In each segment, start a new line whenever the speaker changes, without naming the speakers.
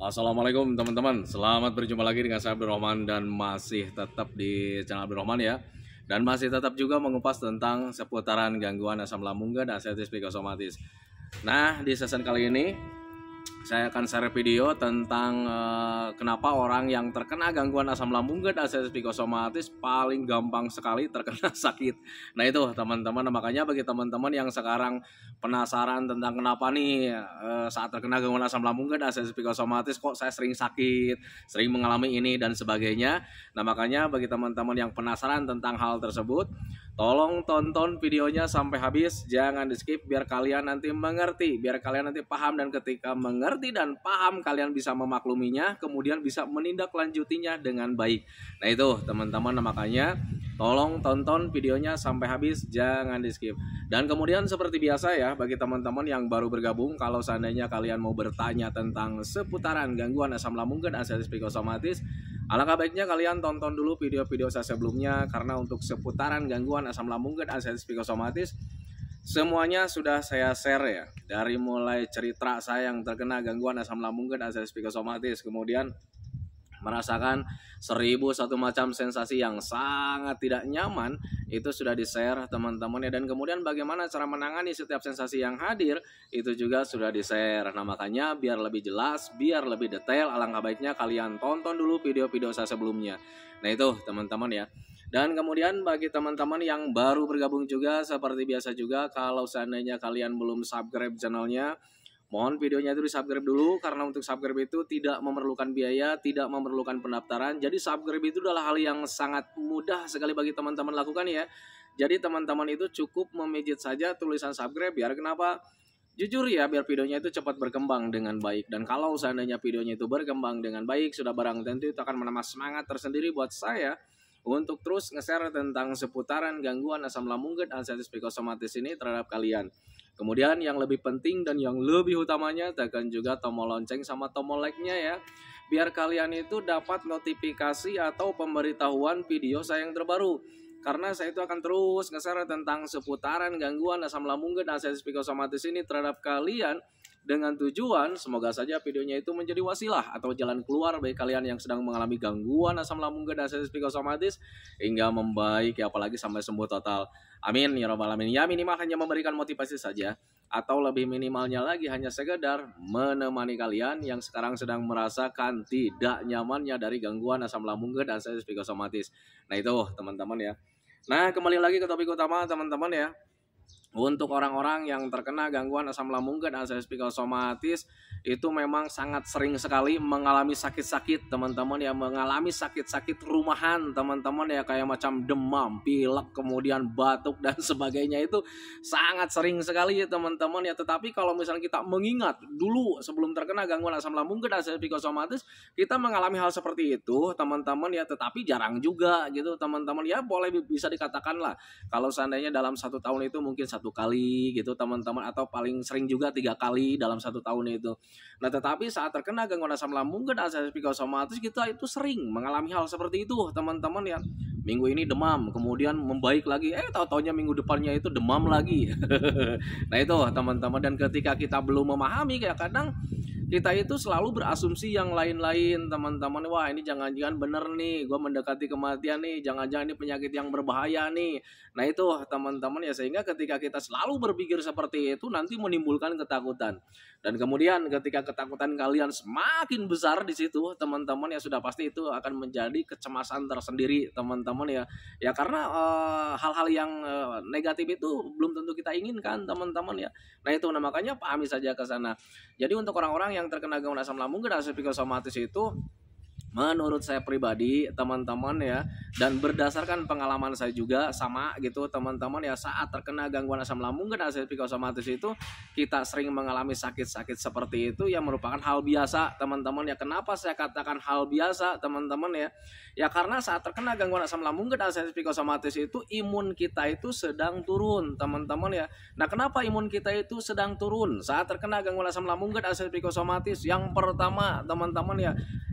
Assalamualaikum teman-teman, selamat berjumpa lagi dengan saya Abdurrahman dan masih tetap di channel Abdurrahman ya. Dan masih tetap juga mengupas tentang seputaran gangguan asam lambung dan artritis psikosomatis. Nah, di season kali ini saya akan share video tentang kenapa orang yang terkena gangguan asam lambung dan artritis psikosomatis paling gampang sekali terkena sakit. Nah itu teman-teman, makanya bagi teman-teman yang sekarang penasaran tentang kenapa nih saat terkena gangguan asam lambung dan artritis psikosomatis kok saya sering sakit, sering mengalami ini dan sebagainya. Nah makanya bagi teman-teman yang penasaran tentang hal tersebut, tolong tonton videonya sampai habis, jangan di skip biar kalian nanti mengerti, biar kalian nanti paham, dan ketika mengerti dan paham kalian bisa memakluminya, kemudian bisa menindaklanjutinya dengan baik. Nah itu teman-teman, makanya tolong tonton videonya sampai habis, jangan di skip. Dan kemudian seperti biasa ya, bagi teman-teman yang baru bergabung, kalau seandainya kalian mau bertanya tentang seputaran gangguan asam lambung dan artritis psikosomatis, alangkah baiknya kalian tonton dulu video-video saya sebelumnya, karena untuk seputaran gangguan asam lambung dan artritis psikosomatis semuanya sudah saya share ya. Dari mulai cerita saya yang terkena gangguan asam lambung dan artritis psikosomatis, kemudian merasakan 1001 macam sensasi yang sangat tidak nyaman, itu sudah di-share teman-teman ya. Dan kemudian bagaimana cara menangani setiap sensasi yang hadir, itu juga sudah di-share. Nah makanya biar lebih jelas, biar lebih detail, alangkah baiknya kalian tonton dulu video-video saya sebelumnya. Nah itu teman-teman ya. Dan kemudian bagi teman-teman yang baru bergabung juga, seperti biasa juga, kalau seandainya kalian belum subscribe channelnya, mohon videonya itu di-subscribe dulu, karena untuk subscribe itu tidak memerlukan biaya, tidak memerlukan pendaftaran. Jadi subscribe itu adalah hal yang sangat mudah sekali bagi teman-teman lakukan ya. Jadi teman-teman itu cukup memijit saja tulisan subscribe, biar kenapa? Jujur ya, biar videonya itu cepat berkembang dengan baik. Dan kalau seandainya videonya itu berkembang dengan baik, sudah barang tentu itu akan menambah semangat tersendiri buat saya untuk terus nge-share tentang seputaran gangguan asam lambung dan artritis psikosomatis ini terhadap kalian. Kemudian yang lebih penting dan yang lebih utamanya, tekan juga tombol lonceng sama tombol like-nya ya, biar kalian itu dapat notifikasi atau pemberitahuan video saya yang terbaru. Karena saya itu akan terus nge-share tentang seputaran gangguan asam lambung dan artritis psikosomatis ini terhadap kalian, dengan tujuan semoga saja videonya itu menjadi wasilah atau jalan keluar bagi kalian yang sedang mengalami gangguan asam lambung dan artritis psikosomatis hingga membaik ya, apalagi sampai sembuh total. Amin ya rabbal alamin. Ya minimal hanya memberikan motivasi saja, atau lebih minimalnya lagi hanya sekedar menemani kalian yang sekarang sedang merasakan tidak nyamannya dari gangguan asam lambung dan artritis psikosomatis. Nah itu teman-teman ya. Nah kembali lagi ke topik utama teman-teman ya. Untuk orang-orang yang terkena gangguan asam lambung dan artritis psikosomatis, itu memang sangat sering sekali mengalami sakit-sakit teman-teman ya, mengalami sakit-sakit rumahan teman-teman ya, kayak macam demam, pilek, kemudian batuk dan sebagainya, itu sangat sering sekali ya teman-teman ya. Tetapi kalau misalnya kita mengingat dulu sebelum terkena gangguan asam lambung dan artritis psikosomatis, kita mengalami hal seperti itu teman-teman ya, tetapi jarang juga gitu teman-teman ya. Boleh bisa dikatakan lah, kalau seandainya dalam 1 tahun itu mungkin 1 kali gitu teman-teman, atau paling sering juga 3 kali dalam 1 tahun itu. Nah tetapi saat terkena gangguan asam lambung dan artritis psikosomatis, kita itu sering mengalami hal seperti itu teman-teman ya. Minggu ini demam, kemudian membaik lagi, tahu-taunya minggu depannya itu demam lagi. Nah itu teman-teman, dan ketika kita belum memahami, kayak kadang kita itu selalu berasumsi yang lain-lain teman-teman. Wah ini jangan-jangan bener nih, gue mendekati kematian nih, jangan-jangan ini penyakit yang berbahaya nih. Nah itu teman-teman ya, sehingga ketika kita selalu berpikir seperti itu, nanti menimbulkan ketakutan. Dan kemudian ketika ketakutan kalian semakin besar di situ teman-teman ya, sudah pasti itu akan menjadi kecemasan tersendiri teman-teman ya. Ya karena hal-hal yang negatif itu belum tentu kita inginkan teman-teman ya. Nah itu, nah makanya pahami saja ke sana. Jadi untuk orang-orang yang terkena gangguan asam lambung dan artritis psikosomatis itu, menurut saya pribadi teman-teman ya, dan berdasarkan pengalaman saya juga sama gitu teman-teman ya, saat terkena gangguan asam lambung dan artritis psikosomatis itu kita sering mengalami sakit-sakit seperti itu yang merupakan hal biasa teman-teman ya. Kenapa saya katakan hal biasa teman-teman ya? Ya karena saat terkena gangguan asam lambung dan artritis psikosomatis itu imun kita itu sedang turun teman-teman ya. Nah kenapa imun kita itu sedang turun saat terkena gangguan asam lambung dan artritis psikosomatis? Yang pertama teman-teman ya,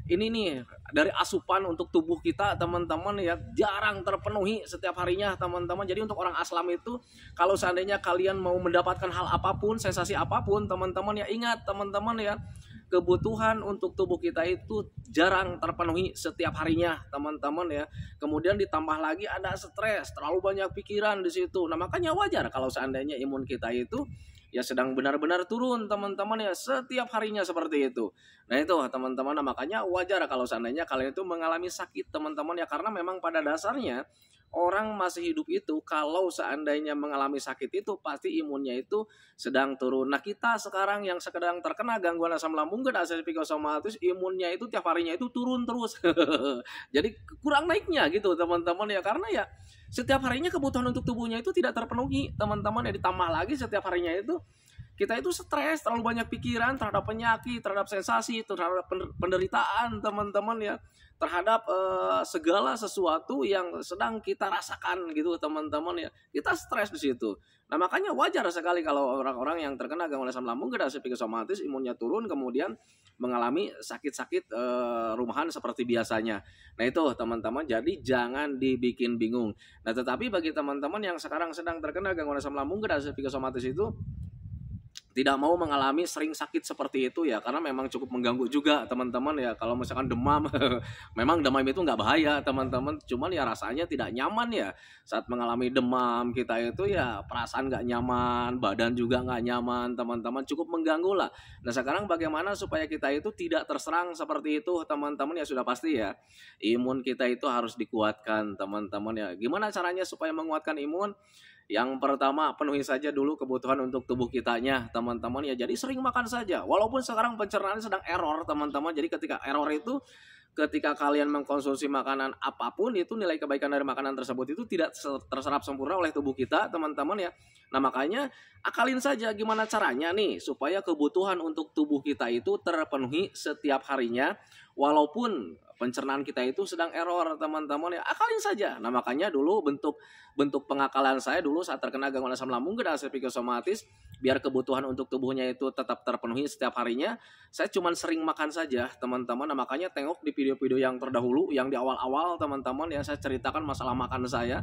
ini nih dari asupan untuk tubuh kita teman-teman ya jarang terpenuhi setiap harinya teman-teman. Jadi untuk orang Islam itu kalau seandainya kalian mau mendapatkan hal apapun, sensasi apapun teman-teman ya ingat teman-teman ya, kebutuhan untuk tubuh kita itu jarang terpenuhi setiap harinya teman-teman ya. Kemudian ditambah lagi ada stres, terlalu banyak pikiran di situ. Nah makanya wajar kalau seandainya imun kita itu ya sedang benar-benar turun teman-teman ya setiap harinya seperti itu. Nah itu teman-teman, nah, makanya wajar kalau seandainya kalian itu mengalami sakit teman-teman ya, karena memang pada dasarnya orang masih hidup itu kalau seandainya mengalami sakit itu pasti imunnya itu sedang turun. Nah kita sekarang yang sedang terkena gangguan asam lambung dan asam psikosomatis, imunnya itu tiap harinya itu turun terus. Jadi kurang naiknya gitu teman-teman ya, karena ya setiap harinya kebutuhan untuk tubuhnya itu tidak terpenuhi teman-teman ya, ditambah lagi setiap harinya itu kita itu stres, terlalu banyak pikiran terhadap penyakit, terhadap sensasi, terhadap penderitaan teman-teman ya, terhadap segala sesuatu yang sedang kita rasakan gitu teman-teman ya, kita stres di situ. Nah makanya wajar sekali kalau orang-orang yang terkena gangguan asam lambung dan psikosomatis imunnya turun kemudian mengalami sakit-sakit rumahan seperti biasanya. Nah itu teman-teman, jadi jangan dibikin bingung. Nah tetapi bagi teman-teman yang sekarang sedang terkena gangguan asam lambung dan psikosomatis itu tidak mau mengalami sering sakit seperti itu ya, karena memang cukup mengganggu juga teman-teman ya. Kalau misalkan demam memang demam itu nggak bahaya teman-teman, cuman ya rasanya tidak nyaman ya saat mengalami demam. Kita itu ya perasaan nggak nyaman, badan juga nggak nyaman teman-teman, cukup mengganggu lah. Nah sekarang bagaimana supaya kita itu tidak terserang seperti itu teman-teman ya, sudah pasti ya imun kita itu harus dikuatkan teman-teman ya. Gimana caranya supaya menguatkan imun? Yang pertama, penuhi saja dulu kebutuhan untuk tubuh kitanya, teman-teman ya. Jadi sering makan saja. Walaupun sekarang pencernaan sedang error, teman-teman. Jadi ketika error itu, ketika kalian mengkonsumsi makanan apapun itu nilai kebaikan dari makanan tersebut itu tidak terserap sempurna oleh tubuh kita, teman-teman ya. Nah, makanya akalin saja gimana caranya nih supaya kebutuhan untuk tubuh kita itu terpenuhi setiap harinya walaupun pencernaan kita itu sedang error, teman-teman ya. Akalin saja. Nah, makanya dulu bentuk pengakalan saya dulu saat terkena gangguan asam lambung dan asam psikosomatis, biar kebutuhan untuk tubuhnya itu tetap terpenuhi setiap harinya, saya cuma sering makan saja teman-teman. Nah makanya tengok di video-video yang terdahulu yang di awal-awal teman-teman ya, saya ceritakan masalah makan saya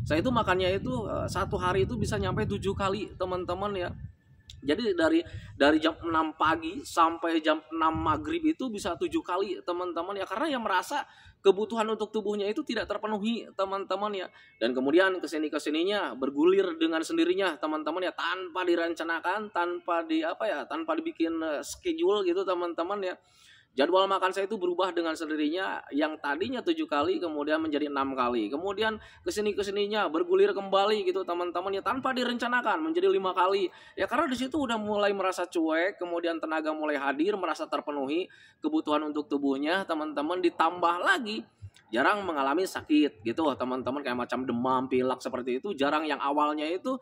itu makannya itu satu hari itu bisa nyampe 7 kali teman-teman ya. Jadi dari jam 6 pagi sampai jam 6 maghrib itu bisa 7 kali teman-teman ya, karena yang merasa kebutuhan untuk tubuhnya itu tidak terpenuhi teman-teman ya. Dan kemudian kesininya bergulir dengan sendirinya teman-teman ya, tanpa direncanakan, tanpa dibikin schedule gitu teman-teman ya. Jadwal makan saya itu berubah dengan sendirinya, yang tadinya 7 kali kemudian menjadi 6 kali, kemudian kesininya bergulir kembali gitu teman-teman ya, tanpa direncanakan menjadi 5 kali ya, karena di situ udah mulai merasa cuek, kemudian tenaga mulai hadir, merasa terpenuhi kebutuhan untuk tubuhnya teman-teman, ditambah lagi jarang mengalami sakit gitu teman-teman, kayak macam demam, pilek seperti itu jarang. Yang awalnya itu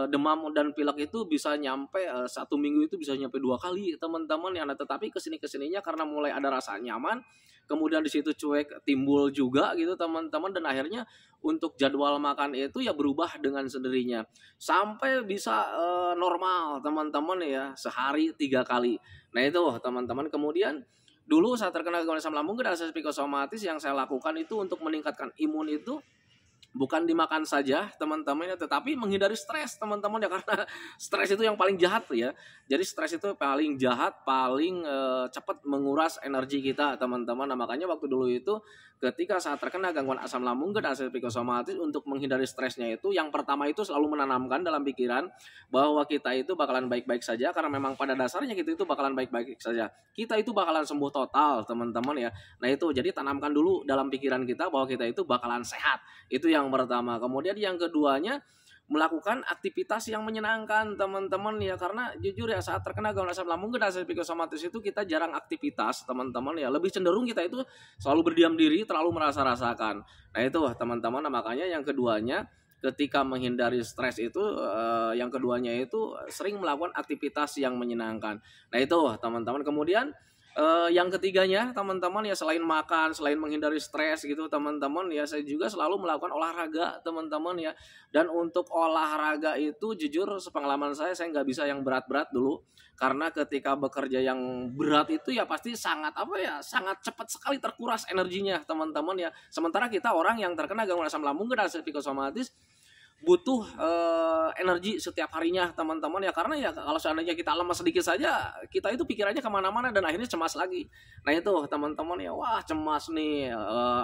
demam dan pilek itu bisa nyampe 1 minggu itu bisa nyampe 2 kali teman-teman ya. Nah, tetapi kesininya karena mulai ada rasa nyaman, kemudian di situ cuek timbul juga gitu teman-teman, dan akhirnya untuk jadwal makan itu ya berubah dengan sendirinya sampai bisa normal teman-teman ya, sehari 3 kali. Nah itu teman-teman. Kemudian dulu saat terkena gangguan asam lambung dan asam psikosomatis, yang saya lakukan itu untuk meningkatkan imun itu bukan dimakan saja teman-teman ya, tetapi menghindari stres teman-teman ya, karena stres itu yang paling jahat ya. Jadi stres itu paling jahat, paling cepat menguras energi kita teman-teman. Nah makanya waktu dulu itu ketika saat terkena gangguan asam lambung dan asam psikosomatis, untuk menghindari stresnya itu yang pertama itu selalu menanamkan dalam pikiran bahwa kita itu bakalan baik-baik saja, karena memang pada dasarnya kita itu bakalan baik-baik saja. Kita itu bakalan sembuh total teman-teman ya. Nah itu jadi tanamkan dulu dalam pikiran kita bahwa kita itu bakalan sehat. Itu yang pertama. Kemudian yang keduanya, melakukan aktivitas yang menyenangkan teman-teman ya, karena jujur ya saat terkena gangguan asam lambung dan asam psikosomatis itu kita jarang aktivitas teman-teman ya, lebih cenderung kita itu selalu berdiam diri, terlalu merasa-rasakan. Nah itu teman-teman. Nah, makanya yang keduanya ketika menghindari stres itu yang keduanya itu sering melakukan aktivitas yang menyenangkan. Nah itu teman-teman. Kemudian Yang ketiganya teman-teman ya, selain makan, selain menghindari stres gitu teman-teman ya, saya juga selalu melakukan olahraga teman-teman ya. Dan untuk olahraga itu jujur sepengalaman saya nggak bisa yang berat-berat dulu. Karena ketika bekerja yang berat itu ya pasti sangat apa ya, sangat cepat sekali terkuras energinya teman-teman ya. Sementara kita orang yang terkena gangguan asam lambung dan psikosomatis butuh energi setiap harinya teman-teman ya, karena ya kalau seandainya kita lemas sedikit saja kita itu pikirannya kemana-mana dan akhirnya cemas lagi. Nah itu teman-teman ya, wah cemas nih,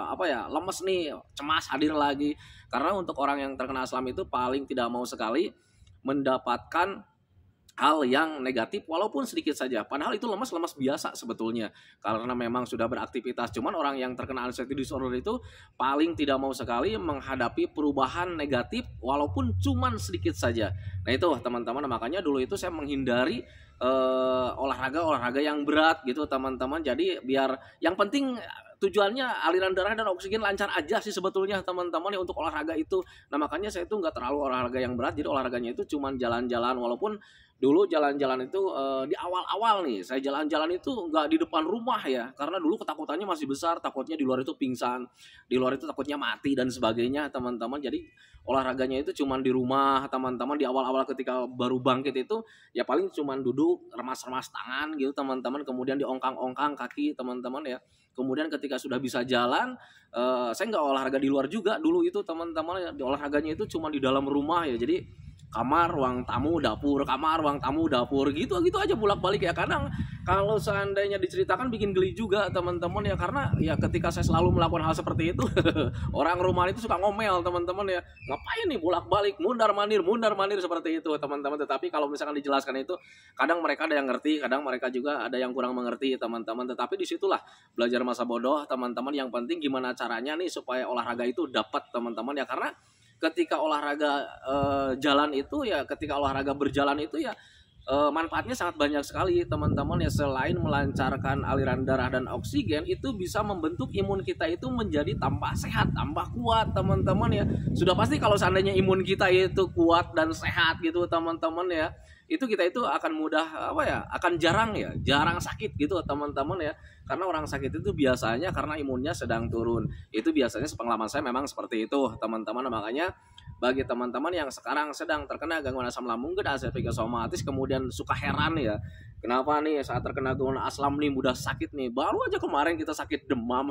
apa ya, lemes nih, cemas hadir lagi. Karena untuk orang yang terkena asam itu paling tidak mau sekali mendapatkan hal yang negatif walaupun sedikit saja, padahal itu lemas-lemas biasa sebetulnya karena memang sudah beraktivitas. Cuman orang yang terkena anxiety disorder itu paling tidak mau sekali menghadapi perubahan negatif walaupun cuman sedikit saja. Nah itu teman-teman, makanya dulu itu saya menghindari olahraga yang berat gitu teman-teman. Jadi biar yang penting tujuannya aliran darah dan oksigen lancar aja sih sebetulnya teman-teman ya untuk olahraga itu. Nah makanya saya itu nggak terlalu olahraga yang berat, jadi olahraganya itu cuman jalan-jalan. Walaupun dulu jalan-jalan itu di awal-awal nih saya jalan-jalan itu nggak di depan rumah ya, karena dulu ketakutannya masih besar, takutnya di luar itu pingsan, di luar itu takutnya mati dan sebagainya teman-teman. Jadi olahraganya itu cuman di rumah teman-teman. Di awal-awal ketika baru bangkit itu ya paling cuman duduk remas-remas tangan gitu teman-teman, kemudian diongkang-ongkang kaki teman-teman ya. Kemudian ketika sudah bisa jalan, saya nggak olahraga di luar juga dulu itu teman-teman. Olahraganya itu cuma di dalam rumah ya. Jadi kamar, ruang tamu, dapur, kamar, ruang tamu, dapur, gitu aja bolak-balik ya. Kadang kalau seandainya diceritakan bikin geli juga teman-teman ya, karena ya ketika saya selalu melakukan hal seperti itu orang rumah itu suka ngomel teman-teman ya, ngapain nih bolak-balik mundar-mandir seperti itu teman-teman. Tetapi kalau misalkan dijelaskan itu kadang mereka ada yang ngerti, kadang mereka juga ada yang kurang mengerti teman-teman. Tetapi disitulah belajar masa bodoh teman-teman. Yang penting gimana caranya nih supaya olahraga itu dapat teman-teman ya. Karena ketika olahraga jalan itu ya, ketika olahraga berjalan itu ya manfaatnya sangat banyak sekali teman-teman ya. Selain melancarkan aliran darah dan oksigen, itu bisa membentuk imun kita itu menjadi tambah sehat, tambah kuat teman-teman ya. Sudah pasti kalau seandainya imun kita itu kuat dan sehat gitu teman-teman ya, itu kita itu akan mudah apa ya, akan jarang sakit gitu teman-teman ya. Karena orang sakit itu biasanya karena imunnya sedang turun. Itu biasanya sepengalaman saya memang seperti itu teman-teman. Makanya bagi teman-teman yang sekarang sedang terkena gangguan asam lambung dan psikosomatis, kemudian suka heran ya, kenapa nih saat terkena gangguan asam nih mudah sakit nih, baru aja kemarin kita sakit demam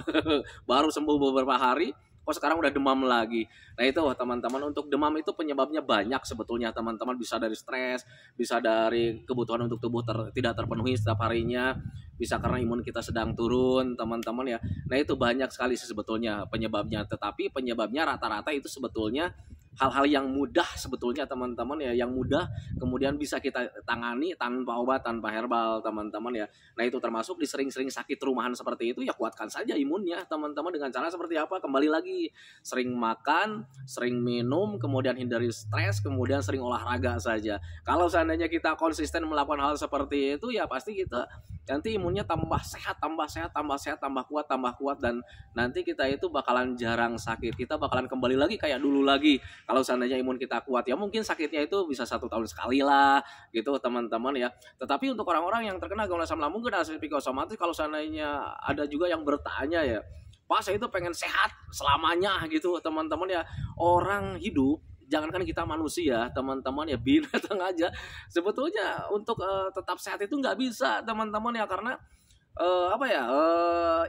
baru sembuh beberapa hari kok sekarang udah demam lagi. Nah itu teman-teman, untuk demam itu penyebabnya banyak sebetulnya teman-teman. Bisa dari stres, bisa dari kebutuhan untuk tubuh tidak terpenuhi setiap harinya, bisa karena imun kita sedang turun teman-teman ya. Nah itu banyak sekali sih sebetulnya penyebabnya. Tetapi penyebabnya rata-rata itu sebetulnya hal-hal yang mudah sebetulnya teman-teman ya, yang mudah kemudian bisa kita tangani tanpa obat, tanpa herbal teman-teman ya. Nah itu termasuk di sering-sering sakit rumahan seperti itu ya, kuatkan saja imunnya teman-teman. Dengan cara seperti apa? Kembali lagi, sering makan, sering minum, kemudian hindari stres, kemudian sering olahraga saja. Kalau seandainya kita konsisten melakukan hal seperti itu ya pasti kita nanti imunnya tambah sehat, tambah kuat, dan nanti kita itu bakalan jarang sakit. Kita bakalan kembali lagi kayak dulu lagi. Kalau seandainya imun kita kuat ya mungkin sakitnya itu bisa 1 tahun sekali lah gitu teman-teman ya. Tetapi untuk orang-orang yang terkena gangguan asam lambung dan psikosomatis, kalau seandainya ada juga yang bertanya ya, Pak saya itu pengen sehat selamanya gitu teman-teman ya. Orang hidup, jangankan kita manusia teman-teman ya, binatang aja sebetulnya untuk tetap sehat itu nggak bisa teman-teman ya. Karena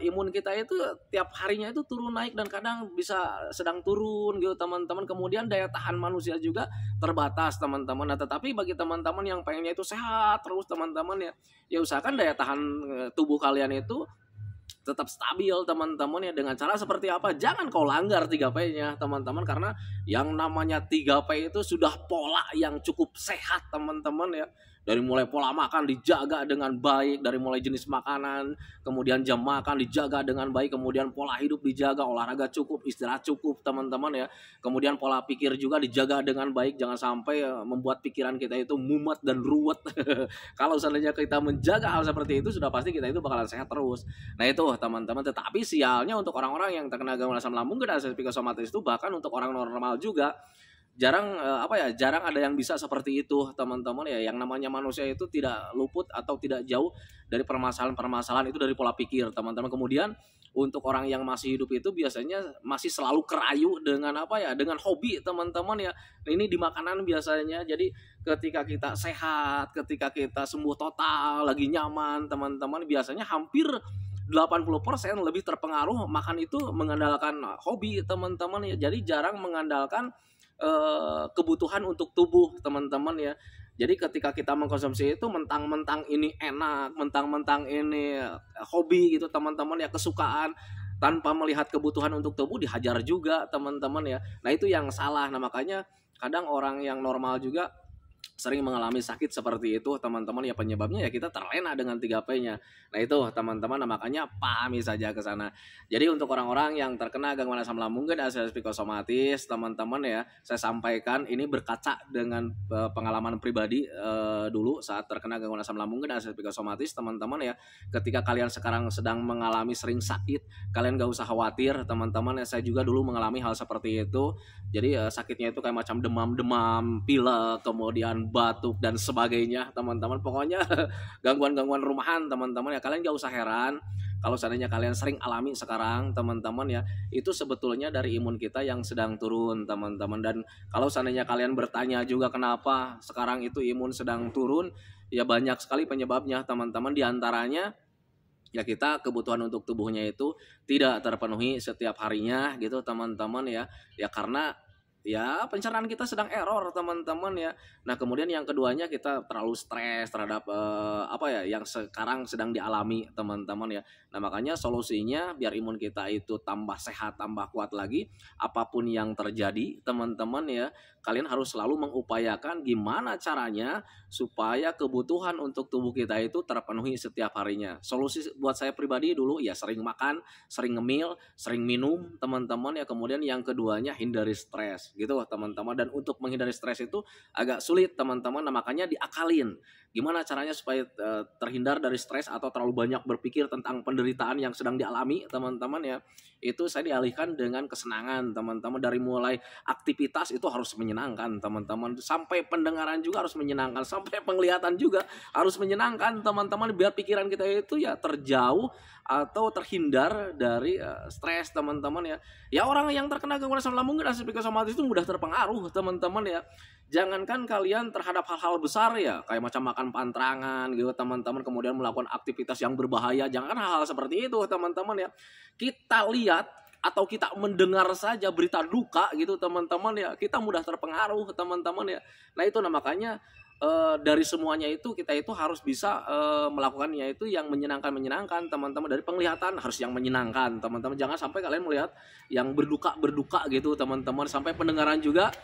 imun kita itu tiap harinya itu turun naik, dan kadang bisa sedang turun gitu teman-teman. Kemudian daya tahan manusia juga terbatas teman-teman. Nah tetapi bagi teman-teman yang pengennya itu sehat terus teman-teman ya, ya usahakan daya tahan tubuh kalian itu tetap stabil teman-teman ya. Dengan cara seperti apa? Jangan kau langgar 3P-nya teman-teman, karena yang namanya 3P itu sudah pola yang cukup sehat teman-teman ya. Dari mulai pola makan dijaga dengan baik, dari mulai jenis makanan, kemudian jam makan dijaga dengan baik, kemudian pola hidup dijaga, olahraga cukup, istirahat cukup teman-teman ya. Kemudian pola pikir juga dijaga dengan baik, jangan sampai membuat pikiran kita itu mumet dan ruwet. Kalau seandainya kita menjaga hal seperti itu, sudah pasti kita itu bakalan sehat terus. Nah itu teman-teman. Tetapi sialnya untuk orang-orang yang terkena gangguan asam lambung dan psikosomatis itu, bahkan untuk orang normal juga, jarang ada yang bisa seperti itu teman-teman ya. Yang namanya manusia itu tidak luput atau tidak jauh dari permasalahan-permasalahan itu, dari pola pikir teman-teman. Kemudian untuk orang yang masih hidup itu biasanya masih selalu kerayu dengan dengan hobi teman-teman ya. Ini di makanan biasanya. Jadi ketika kita sehat, ketika kita sembuh total, lagi nyaman teman-teman, biasanya hampir 80% lebih terpengaruh makan itu mengandalkan hobi teman-teman ya. Jadi jarang mengandalkan kebutuhan untuk tubuh teman-teman ya. Jadi ketika kita mengkonsumsi itu mentang-mentang ini enak, mentang-mentang ini hobi gitu teman-teman ya, kesukaan, tanpa melihat kebutuhan untuk tubuh, dihajar juga teman-teman ya. Nah itu yang salah. Nah makanya kadang orang yang normal juga sering mengalami sakit seperti itu teman-teman ya. Penyebabnya ya kita terlena dengan 3P-nya. Nah itu teman-teman, nah, makanya pahami saja ke sana. Jadi untuk orang-orang yang terkena gangguan asam lambung dan asam psikosomatis teman-teman ya, saya sampaikan ini berkaca dengan pengalaman pribadi dulu saat terkena gangguan asam lambung dan asam psikosomatis teman-teman ya. Ketika kalian sekarang sedang mengalami sering sakit, kalian gak usah khawatir teman-teman ya. Saya juga dulu mengalami hal seperti itu. Jadi sakitnya itu kayak macam demam-demam, pilek, kemudian batuk dan sebagainya teman-teman. Pokoknya gangguan-gangguan rumahan teman-teman ya. Kalian gak usah heran kalau seandainya kalian sering alami sekarang teman-teman ya. Itu sebetulnya dari imun kita yang sedang turun teman-teman. Dan kalau seandainya kalian bertanya juga kenapa sekarang itu imun sedang turun, ya banyak sekali penyebabnya teman-teman. Di antaranya ya kita kebutuhan untuk tubuhnya itu tidak terpenuhi setiap harinya gitu teman-teman ya. Ya karena ya pencernaan kita sedang error teman-teman ya. Nah kemudian yang keduanya kita terlalu stres terhadap yang sekarang sedang dialami teman-teman ya. Nah makanya solusinya biar imun kita itu tambah sehat, tambah kuat lagi, apapun yang terjadi teman-teman ya, kalian harus selalu mengupayakan gimana caranya supaya kebutuhan untuk tubuh kita itu terpenuhi setiap harinya. Solusi buat saya pribadi dulu ya sering makan, sering ngemil, sering minum teman-teman ya. Kemudian yang keduanya hindari stres gitu teman-teman. Dan untuk menghindari stres itu agak sulit teman-teman. Nah makanya diakalin gimana caranya supaya terhindar dari stres atau terlalu banyak berpikir tentang penderitaan yang sedang dialami teman-teman ya. Itu saya dialihkan dengan kesenangan teman-teman. Dari mulai aktivitas itu harus menyenangkan teman-teman, sampai pendengaran juga harus menyenangkan, sampai penglihatan juga harus menyenangkan teman-teman, biar pikiran kita itu ya terjauh atau terhindar dari stres teman-teman ya. Ya orang yang terkena gangguan asam lambung dan asam psikosomatis itu mudah terpengaruh teman-teman ya. Jangankan kalian terhadap hal-hal besar ya, kayak macam makan pantrangan gitu teman-teman, kemudian melakukan aktivitas yang berbahaya, jangan hal-hal seperti itu teman-teman ya. Kita lihat atau kita mendengar saja berita duka gitu teman-teman ya, kita mudah terpengaruh teman-teman ya. Nah itu makanya dari semuanya itu kita itu harus bisa melakukannya itu yang menyenangkan teman-teman. Dari penglihatan harus yang menyenangkan teman-teman, jangan sampai kalian melihat yang berduka gitu teman-teman. Sampai pendengaran juga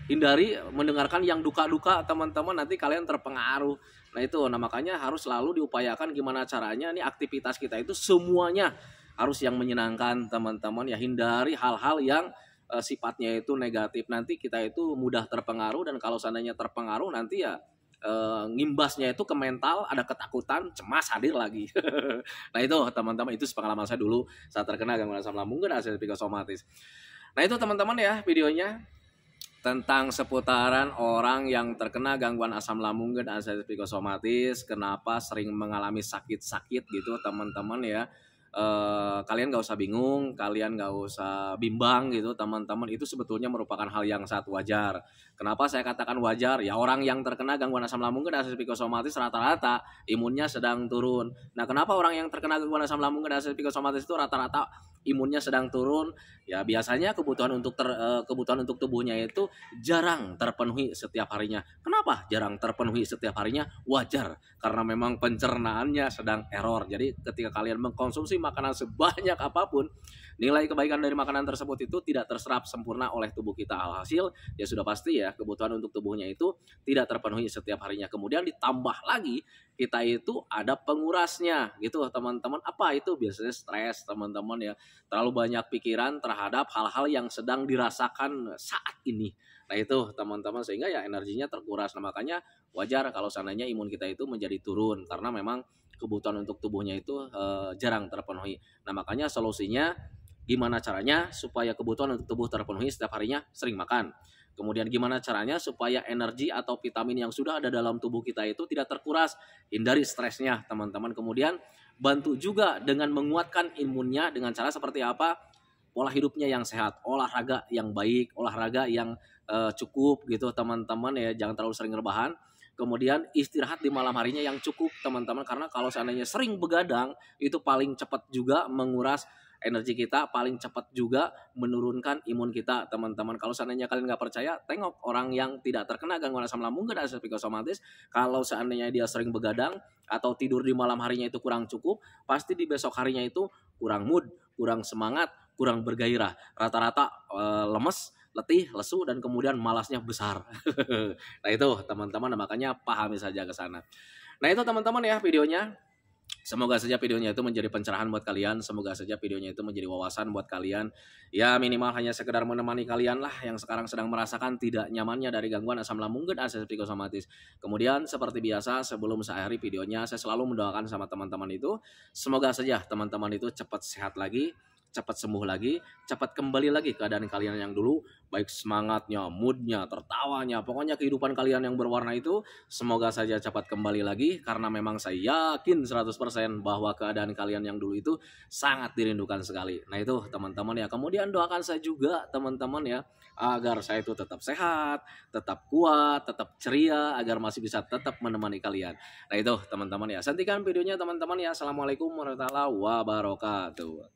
hindari mendengarkan yang duka-duka teman-teman, nanti kalian terpengaruh. Nah itu, nah makanya harus selalu diupayakan gimana caranya nih aktivitas kita itu semuanya harus yang menyenangkan teman-teman ya. Hindari hal-hal yang sifatnya itu negatif, nanti kita itu mudah terpengaruh. Dan kalau seandainya terpengaruh nanti ya ngimbasnya itu ke mental, ada ketakutan, cemas hadir lagi. Nah itu teman-teman, itu pengalaman saya dulu saat terkena gangguan asam lambung dan asam psikosomatis. Nah itu teman-teman ya videonya tentang seputaran orang yang terkena gangguan asam lambung dan asam psikosomatis, kenapa sering mengalami sakit-sakit gitu teman-teman ya. Kalian gak usah bingung, kalian gak usah bimbang gitu teman-teman. Itu sebetulnya merupakan hal yang sangat wajar. Kenapa saya katakan wajar? Ya orang yang terkena gangguan asam lambung dan asam psikosomatis rata-rata imunnya sedang turun. Nah kenapa orang yang terkena gangguan asam lambung dan asam psikosomatis itu rata-rata imunnya sedang turun? Ya biasanya kebutuhan untuk tubuhnya itu jarang terpenuhi setiap harinya. Kenapa jarang terpenuhi setiap harinya? Wajar, karena memang pencernaannya sedang error. Jadi ketika kalian mengkonsumsi makanan sebanyak apapun, nilai kebaikan dari makanan tersebut itu tidak terserap sempurna oleh tubuh kita. Alhasil ya sudah pasti ya kebutuhan untuk tubuhnya itu tidak terpenuhi setiap harinya. Kemudian ditambah lagi kita itu ada pengurasnya gitu teman-teman. Apa itu? Biasanya stres teman-teman ya. Terlalu banyak pikiran terhadap hal-hal yang sedang dirasakan saat ini. Nah itu teman-teman, sehingga ya energinya terkuras. Nah makanya wajar kalau seandainya imun kita itu menjadi turun, karena memang kebutuhan untuk tubuhnya itu jarang terpenuhi. Nah makanya solusinya gimana caranya supaya kebutuhan untuk tubuh terpenuhi setiap harinya? Sering makan. Kemudian gimana caranya supaya energi atau vitamin yang sudah ada dalam tubuh kita itu tidak terkuras, hindari stresnya teman-teman. Kemudian bantu juga dengan menguatkan imunnya dengan cara seperti apa? Pola hidupnya yang sehat, olahraga yang baik, olahraga yang cukup gitu teman-teman ya, jangan terlalu sering rebahan. Kemudian istirahat di malam harinya yang cukup teman-teman, karena kalau seandainya sering begadang itu paling cepat juga menguras energi kita, paling cepat juga menurunkan imun kita teman-teman. Kalau seandainya kalian nggak percaya, tengok orang yang tidak terkena gangguan asam lambung dan asam psikosomatis, kalau seandainya dia sering begadang atau tidur di malam harinya itu kurang cukup, pasti di besok harinya itu kurang mood, kurang semangat, kurang bergairah, rata-rata lemes, letih, lesu, dan kemudian malasnya besar. Nah itu teman-teman, makanya pahami saja ke sana. Nah itu teman-teman ya videonya. Semoga saja videonya itu menjadi pencerahan buat kalian. Semoga saja videonya itu menjadi wawasan buat kalian. Ya minimal hanya sekedar menemani kalian lah yang sekarang sedang merasakan tidak nyamannya dari gangguan asam lambung dan asam psikosomatis. Kemudian seperti biasa sebelum saya akhiri videonya, saya selalu mendoakan sama teman-teman itu, semoga saja teman-teman itu cepat sehat lagi, cepat sembuh lagi, cepat kembali lagi keadaan kalian yang dulu, baik semangatnya, moodnya, tertawanya, pokoknya kehidupan kalian yang berwarna itu semoga saja cepat kembali lagi, karena memang saya yakin 100% bahwa keadaan kalian yang dulu itu sangat dirindukan sekali. Nah itu teman-teman ya, kemudian doakan saya juga teman-teman ya, agar saya itu tetap sehat, tetap kuat, tetap ceria, agar masih bisa tetap menemani kalian. Nah itu teman-teman ya, hentikan videonya teman-teman ya. Assalamualaikum warahmatullahi wabarakatuh.